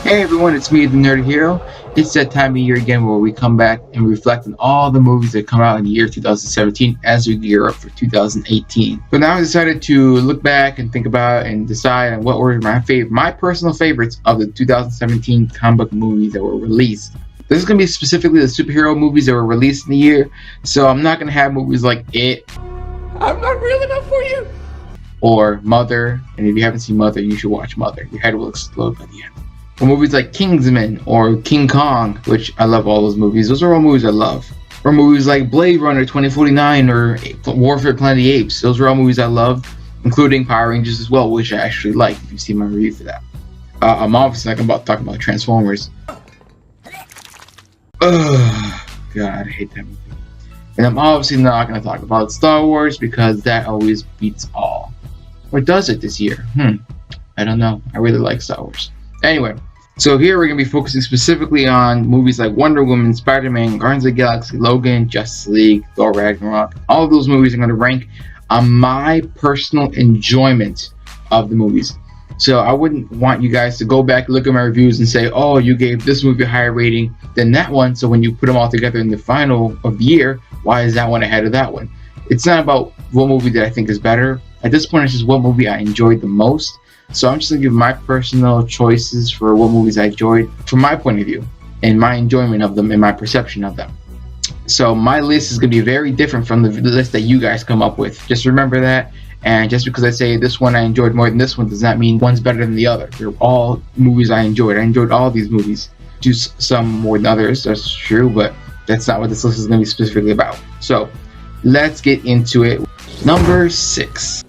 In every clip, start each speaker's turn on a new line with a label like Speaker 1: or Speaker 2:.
Speaker 1: Hey everyone, it's me, the Nerdy Hero. It's that time of year again where we come back and reflect on all the movies that come out in the year 2017 as we gear up for 2018. So now I decided to look back and think about and decide on what were my personal favorites of the 2017 comic book movies that were released. This is going to be specifically the superhero movies that were released in the year, so I'm not going to have movies like It.
Speaker 2: I'm not real enough for you.
Speaker 1: Or Mother, and if you haven't seen Mother, you should watch Mother. Your head will explode by the end. Or movies like Kingsman or King Kong, which I love all those movies. Those are all movies I love. Or movies like Blade Runner 2049 or Warfare Planet of the Apes. Those are all movies I love, including Power Rangers as well, which I actually like if you see my review for that. I'm obviously not talking about Transformers. Ugh, God, I hate that movie. And I'm obviously not going to talk about Star Wars because that always beats all. Or does it this year? I don't know. I really like Star Wars. Anyway, so here we're going to be focusing specifically on movies like Wonder Woman, Spider-Man, Guardians of the Galaxy, Logan, Justice League, Thor Ragnarok. All of those movies I'm going to rank on my personal enjoyment of the movies. So I wouldn't want you guys to go back, look at my reviews and say, oh, you gave this movie a higher rating than that one. So when you put them all together in the final of the year, why is that one ahead of that one? It's not about what movie that I think is better. At this point, it's just what movie I enjoyed the most. So I'm just going to give my personal choices for what movies I enjoyed from my point of view and my enjoyment of them and my perception of them. So my list is going to be very different from the list that you guys come up with. Just remember that. And just because I say this one I enjoyed more than this one does not mean one's better than the other. They're all movies I enjoyed. I enjoyed all these movies. Just some more than others, that's true, but that's not what this list is going to be specifically about. So let's get into it. Number 6.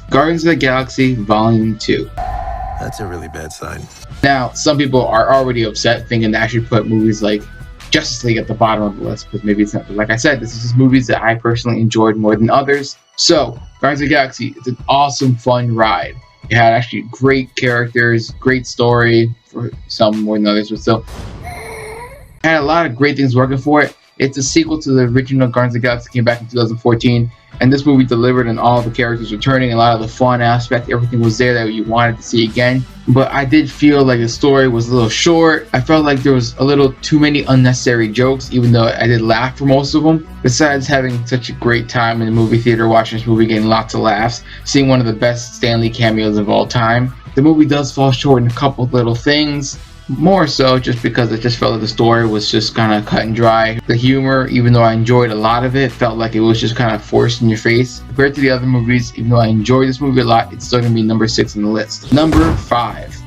Speaker 1: Guardians of the Galaxy Volume 2.
Speaker 2: That's a really bad sign.
Speaker 1: Now, some people are already upset thinking that I should put movies like Justice League at the bottom of the list, because maybe it's not. But like I said, this is just movies that I personally enjoyed more than others. So, Guardians of the Galaxy, it's an awesome, fun ride. It had actually great characters, great story, for some more than others, but still. It had a lot of great things working for it. It's a sequel to the original Guardians of the Galaxy that came back in 2014. And this movie delivered on all the characters returning, a lot of the fun aspect, everything was there that you wanted to see again. But I did feel like the story was a little short. I felt like there was a little too many unnecessary jokes, even though I did laugh for most of them. Besides having such a great time in the movie theater, watching this movie, getting lots of laughs, seeing one of the best Stan Lee cameos of all time. The movie does fall short in a couple little things. More so just because I just felt like the story was just kind of cut and dry. The humor, even though I enjoyed a lot of it, felt like it was just kind of forced in your face. Compared to the other movies, even though I enjoyed this movie a lot, it's still going to be number 6 on the list. Number 5.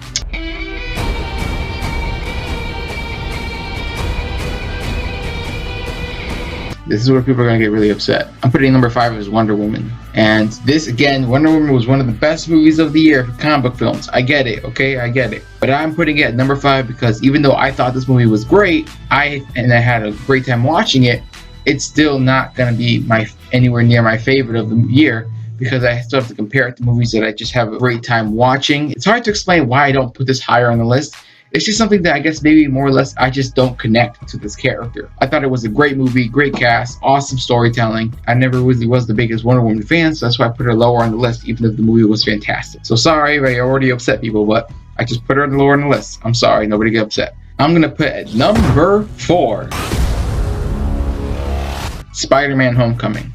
Speaker 1: This is where people are going to get really upset. I'm putting number 5 as Wonder Woman. And this, again, Wonder Woman was one of the best movies of the year for comic book films. I get it, okay? I get it. But I'm putting it at number 5 because even though I thought this movie was great, I had a great time watching it, it's still not going to be anywhere near my favorite of the year because I still have to compare it to movies that I just have a great time watching. It's hard to explain why I don't put this higher on the list. It's just something that I guess maybe more or less I just don't connect to this character. I thought it was a great movie, great cast, awesome storytelling. I never really was the biggest Wonder Woman fan, so that's why I put her lower on the list, even if the movie was fantastic. So sorry if I already upset people, but I just put her lower on the list. I'm sorry, nobody get upset. I'm going to put at number 4, Spider-Man Homecoming.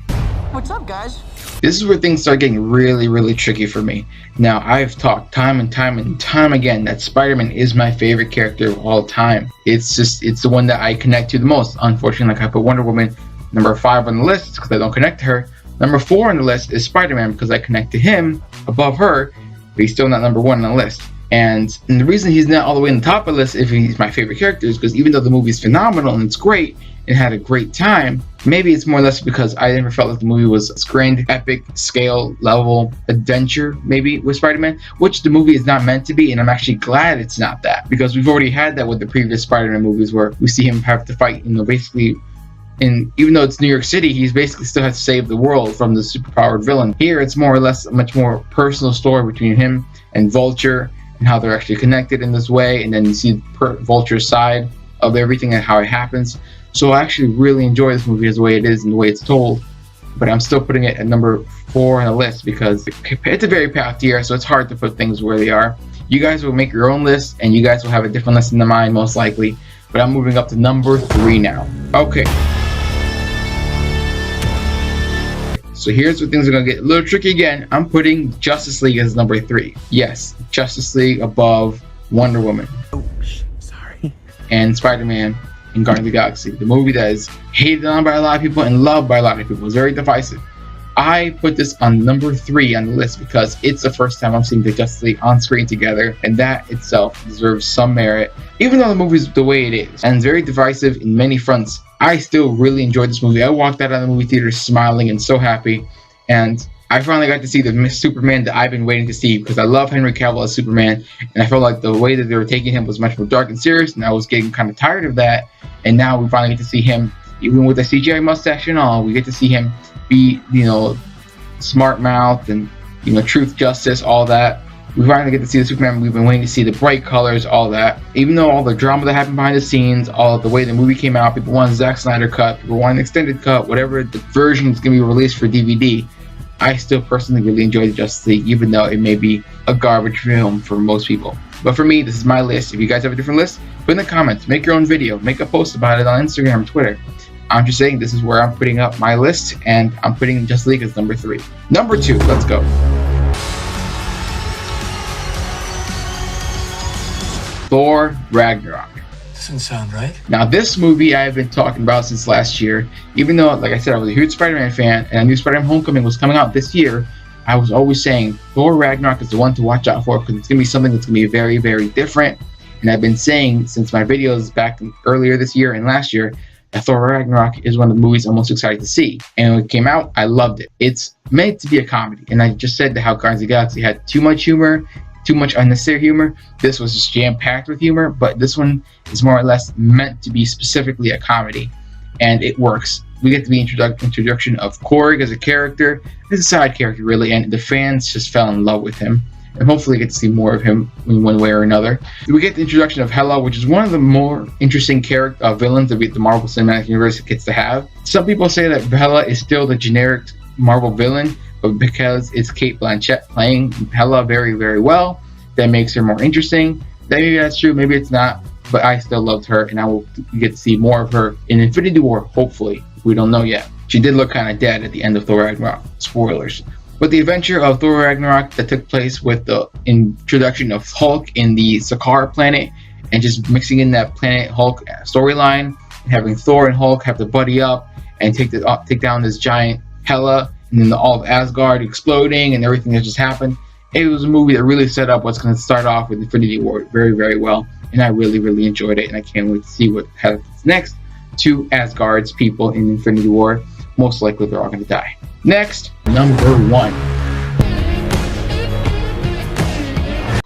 Speaker 3: What's up, guys?
Speaker 1: This is where things start getting really, really tricky for me. Now, I've talked time and time again that Spider-Man is my favorite character of all time. It's the one that I connect to the most. Unfortunately, like I put Wonder Woman number 5 on the list because I don't connect to her. Number 4 on the list is Spider-Man because I connect to him above her, but he's still not number 1 on the list. And the reason he's not all the way on the top of the list if he's my favorite character is because even though the movie's phenomenal and it's great and had a great time, maybe it's more or less because I never felt like the movie was a grand, epic, scale, level adventure, maybe, with Spider-Man, which the movie is not meant to be, and I'm actually glad it's not that, because we've already had that with the previous Spider-Man movies where we see him have to fight, basically, and even though it's New York City, he's basically still has to save the world from the superpowered villain. Here, it's more or less a much more personal story between him and Vulture, and how they're actually connected in this way, and then you see Vulture's side of everything and how it happens. So I actually really enjoy this movie as the way it is and the way it's told. but I'm still putting it at number 4 on the list because it's a very packed year, so it's hard to put things where they are. You guys will make your own list, and you guys will have a different list than mine, most likely. But I'm moving up to number 3 now. Okay. So here's where things are going to get a little tricky again. I'm putting Justice League as number 3. Yes, Justice League above Wonder Woman.
Speaker 2: Oh, sorry.
Speaker 1: And Spider-Man and Guardians of the Galaxy. The movie that is hated on by a lot of people and loved by a lot of people. It's very divisive. I put this on number 3 on the list because it's the first time I'm seeing the Justice League on screen together, and that itself deserves some merit, even though the movie's the way it is and it's very divisive in many fronts. I still really enjoyed this movie. I walked out of the movie theater smiling and so happy, and I finally got to see the Superman that I've been waiting to see because I love Henry Cavill as Superman, and I felt like the way that they were taking him was much more dark and serious, and I was getting kind of tired of that. And now we finally get to see him, even with the CGI mustache and all, we get to see him be, smart mouth and, truth, justice, all that. We finally get to see the Superman we've been waiting to see, the bright colors, all that. Even though all the drama that happened behind the scenes, all of the way the movie came out, people want a Zack Snyder cut, people want an extended cut, whatever the version is going to be released for DVD, I still personally really enjoy the Justice League, even though it may be a garbage film for most people. But for me, this is my list. If you guys have a different list, put in the comments, make your own video, make a post about it on Instagram or Twitter. I'm just saying this is where I'm putting up my list, and I'm putting Justice League as number 3. Number 2, let's go. Thor Ragnarok.
Speaker 2: Doesn't sound right.
Speaker 1: Now, this movie I've been talking about since last year. Even though, like I said, I was a huge Spider-Man fan, and I knew Spider-Man Homecoming was coming out this year, I was always saying Thor Ragnarok is the one to watch out for because it's going to be something that's going to be very, very different. And I've been saying since my videos back earlier this year and last year that Thor Ragnarok is one of the movies I'm most excited to see. And when it came out, I loved it. It's meant to be a comedy. And I just said how Guardians of the Galaxy had too much humor, too much unnecessary humor. This was just jam-packed with humor, but this one is more or less meant to be specifically a comedy. And it works. We get to the introduction of Korg as a character. He's a side character, really, and the fans just fell in love with him. And hopefully get to see more of him in one way or another. We get the introduction of Hela, which is one of the more interesting villains that the Marvel Cinematic Universe gets to have. Some people say that Hela is still the generic Marvel villain, but because it's Cate Blanchett playing Hela very, very well, that makes her more interesting. Maybe that's true, maybe it's not, but I still loved her, and I will get to see more of her in Infinity War, hopefully. We don't know yet. She did look kind of dead at the end of Thor Ragnarok. Spoilers. But the adventure of Thor Ragnarok that took place with the introduction of Hulk in the Sakaar planet and just mixing in that Planet Hulk storyline, and having Thor and Hulk have to buddy up and take down this giant Hela, and then all of Asgard exploding and everything that just happened. It was a movie that really set up what's going to start off with Infinity War very, very well, and I really, really enjoyed it, and I can't wait to see what happens next to Asgard's people in Infinity War. Most likely they're all going to die. Next, number 1.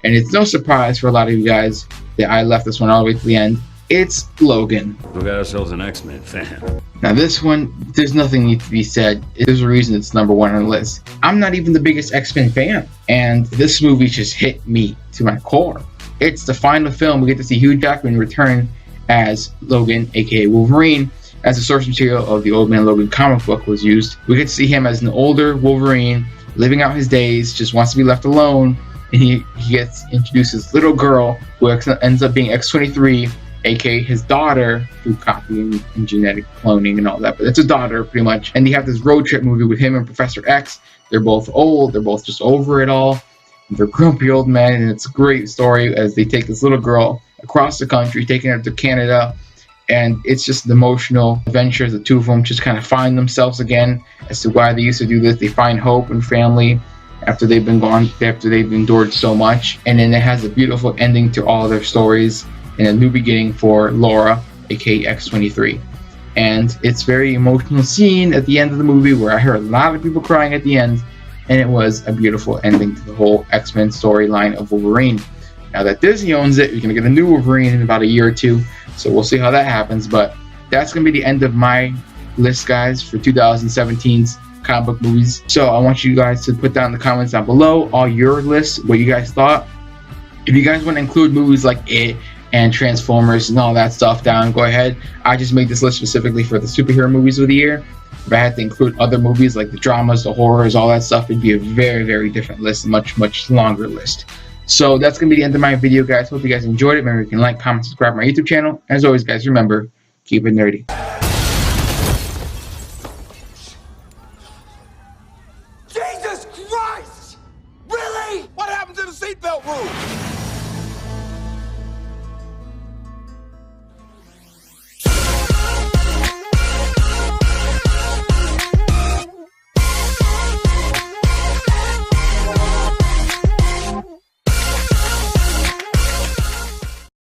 Speaker 1: And it's no surprise for a lot of you guys that I left this one all the way to the end. It's Logan.
Speaker 3: We got ourselves an X-Men fan.
Speaker 1: Now this one, there's nothing need to be said. There's a reason it's number 1 on the list. I'm not even the biggest X-Men fan, and this movie just hit me to my core. It's the final film. We get to see Hugh Jackman return as Logan, aka Wolverine, as the source material of the Old Man Logan comic book was used. We get to see him as an older Wolverine, living out his days, just wants to be left alone, and he gets introduced as little girl who ends up being X-23, aka his daughter, through copying and genetic cloning and all that, but it's a daughter pretty much. And you have this road trip movie with him and Professor X. They're both old, they're both just over it all. They're grumpy old men, and it's a great story as they take this little girl across the country, taking her to Canada. And it's just an emotional adventure. The two of them just kind of find themselves again as to why they used to do this. They find hope and family after they've been gone, after they've endured so much. And then it has a beautiful ending to all their stories and a new beginning for Laura, aka X-23. And it's very emotional scene at the end of the movie where I heard a lot of people crying at the end, and it was a beautiful ending to the whole X-Men storyline of Wolverine. Now that Disney owns it, we're going to get a new Wolverine in about a year or two, so we'll see how that happens. But that's going to be the end of my list, guys, for 2017's comic book movies. So I want you guys to put down in the comments down below all your lists, what you guys thought. If you guys want to include movies like It, and Transformers and all that stuff down, go ahead. I just made this list specifically for the superhero movies of the year. If I had to include other movies like the dramas, the horrors, all that stuff, it'd be a very, very different list, much longer list. So that's going to be the end of my video, guys. Hope you guys enjoyed it. Remember, you can like, comment, subscribe to my YouTube channel. As always, guys, remember, keep it nerdy.